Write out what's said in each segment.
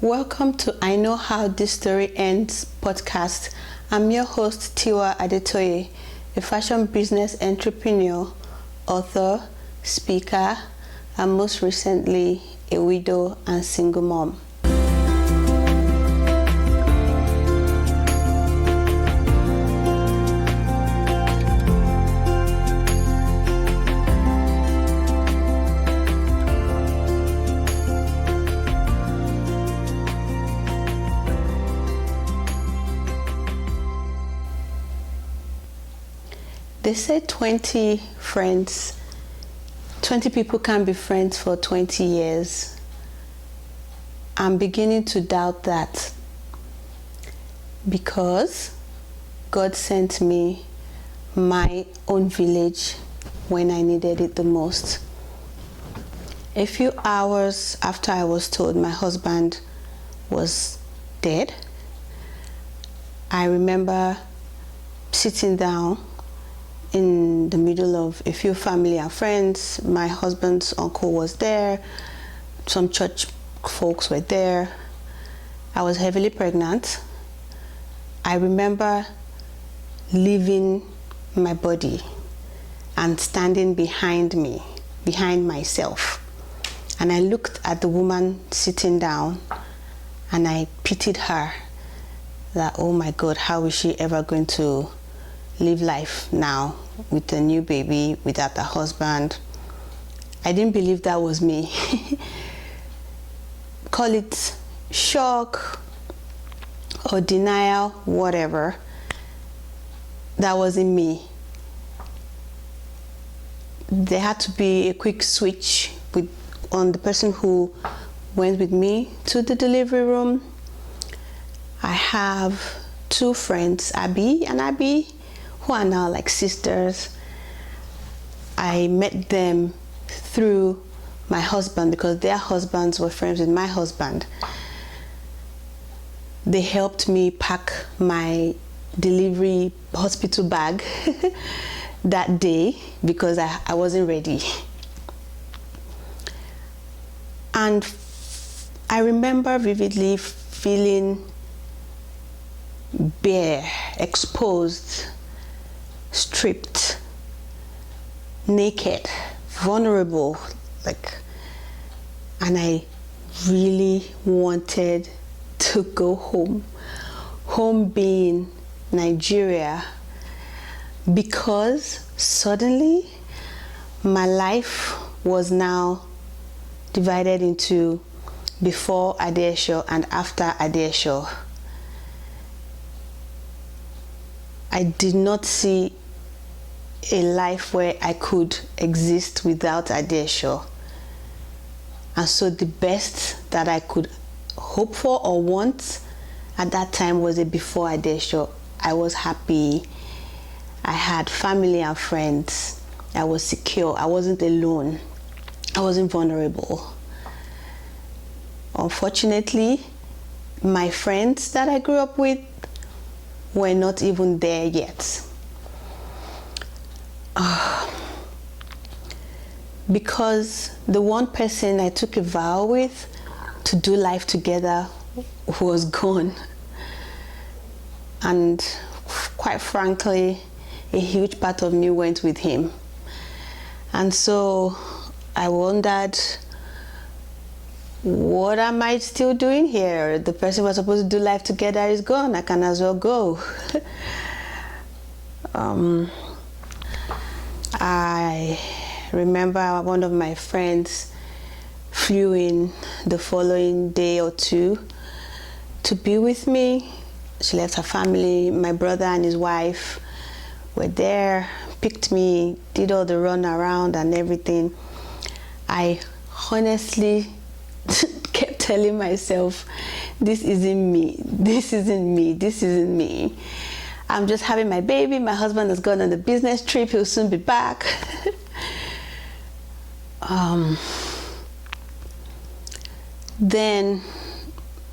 Welcome to I Know How This Story Ends podcast. I'm your host, Tiwa Adetoye, a fashion business entrepreneur, author, speaker, and most recently, a widow and single mom. They say 20 people can be friends for 20 years. I'm beginning to doubt that because God sent me my own village when I needed it the most. A few hours after I was told my husband was dead, I remember sitting down in the middle of a few family and friends. My husband's uncle was there, some church folks were there. I was heavily pregnant. I remember leaving my body and standing behind myself. And I looked at the woman sitting down and I pitied her that, oh my God, how is she ever going to live life now with a new baby without a husband? I didn't believe that was me. Call it shock or denial, whatever. That wasn't me. There had to be a quick switch on the person who went with me to the delivery room. I have two friends, Abby and Abby, who are now like sisters. I met them through my husband because their husbands were friends with my husband. They helped me pack my delivery hospital bag that day because I wasn't ready. And I remember vividly feeling bare, exposed, stripped, naked, vulnerable, and I really wanted to go home being Nigeria, because suddenly my life was now divided into before Adesho and after Adesho. I did not see a life where I could exist without Adesho. And so the best that I could hope for or want at that time was a before Adesho. I was happy. I had family and friends. I was secure. I wasn't alone. I wasn't vulnerable. Unfortunately, my friends that I grew up with were not even there yet. Because the one person I took a vow with to do life together was gone. And quite frankly, a huge part of me went with him. And so I wondered, what am I still doing here? The person we're supposed to do life together is gone. I can as well go. I remember one of my friends flew in the following day or two to be with me. She left her family. My brother and his wife were there, picked me, did all the run around and everything. I honestly kept telling myself, this isn't me, this isn't me, this isn't me. I'm just having my baby. My husband has gone on a business trip. He'll soon be back. Then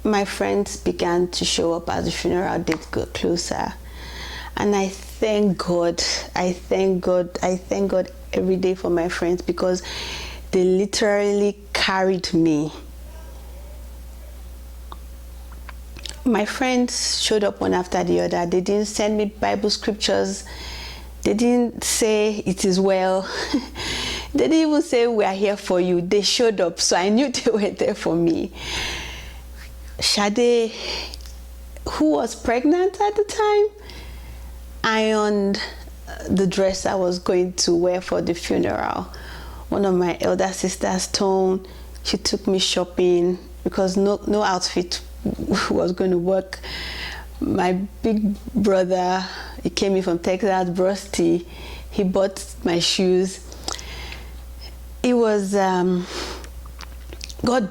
my friends began to show up as the funeral date got closer. And I thank God every day for my friends, because they literally carried me My friends showed up one after the other. They didn't send me Bible scriptures. They didn't say it is well. They didn't even say we are here for you. They showed up, so I knew they were there for me. Shade, who was pregnant at the time, ironed the dress I was going to wear for the funeral. One of my elder sisters, Tone, she took me shopping because no outfit was going to work. My big brother, he came in from Texas, Brusty, he bought my shoes. It was, God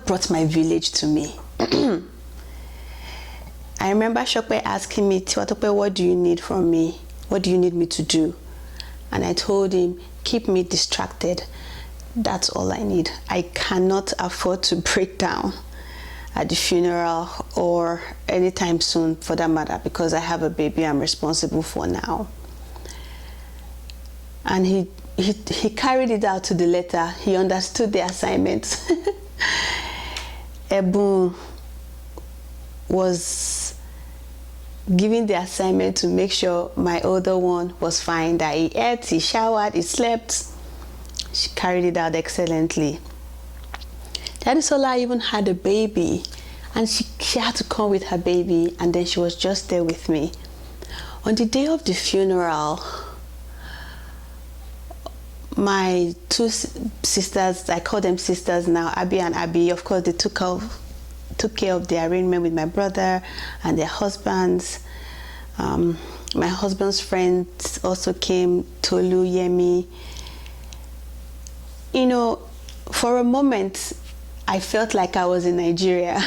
brought my village to me. I remember Shokpe asking me, Tiwatope, what do you need from me? What do you need me to do? And I told him, keep me distracted. That's all I need. I cannot afford to break down at the funeral or anytime soon for that matter, because I have a baby I'm responsible for now. And he carried it out to the letter. He understood the assignment. Ebu was given the assignment to make sure my older one was fine, that he ate, he showered, he slept. She carried it out excellently. Daddy Sola even had a baby, and she had to come with her baby, and then she was just there with me. On the day of the funeral, my two sisters, I call them sisters now, Abby and Abby, of course, they took care of the arrangement with my brother and their husbands. My husband's friends also came, Tolu, Yemi. You know, for a moment, I felt like I was in Nigeria.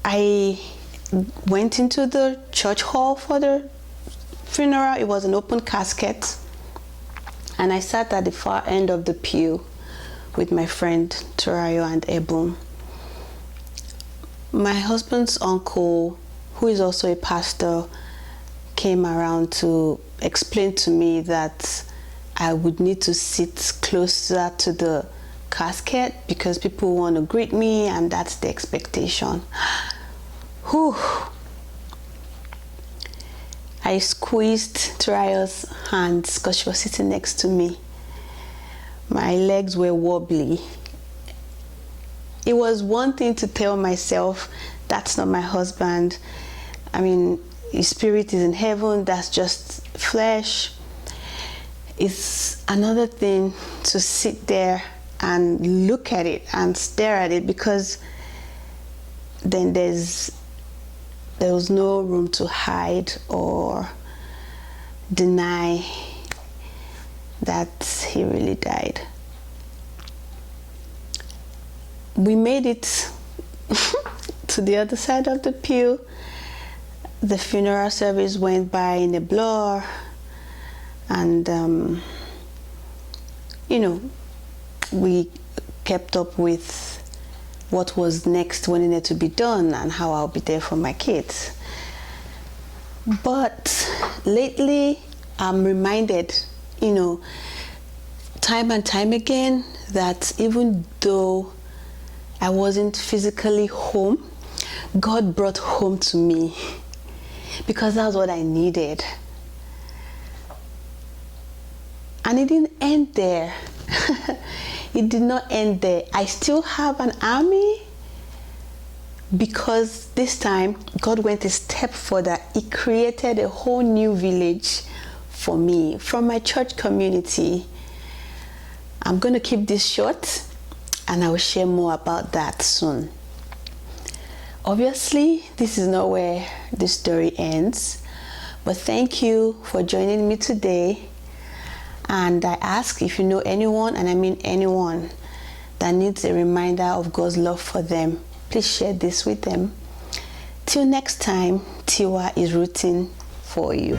I went into the church hall for the funeral. It was an open casket, and I sat at the far end of the pew with my friend Turayo and Ebum. My husband's uncle, who is also a pastor, came around to explain to me that I would need to sit closer to the casket because people want to greet me, and that's the expectation. Whew. I squeezed Turayo's hands because she was sitting next to me. My legs were wobbly. It was one thing to tell myself, that's not my husband. I mean, his spirit is in heaven, that's just flesh. It's another thing to sit there and look at it and stare at it, because then there was no room to hide or deny that he really died. We made it to the other side of the pew. The funeral service went by in a blur, and you know, we kept up with what was next, what needed to be done, and how I'll be there for my kids. But lately, I'm reminded, you know, time and time again, that even though I wasn't physically home, God brought home to me, because that's what I needed. And it didn't end there. It did not end there. I still have an army, because this time God went a step further. He created a whole new village for me from my church community. I'm going to keep this short, and I will share more about that soon. Obviously, this is not where the story ends, but thank you for joining me today. And I ask, if you know anyone, and I mean anyone, that needs a reminder of God's love for them, please share this with them. Till next time, Tiwa is rooting for you.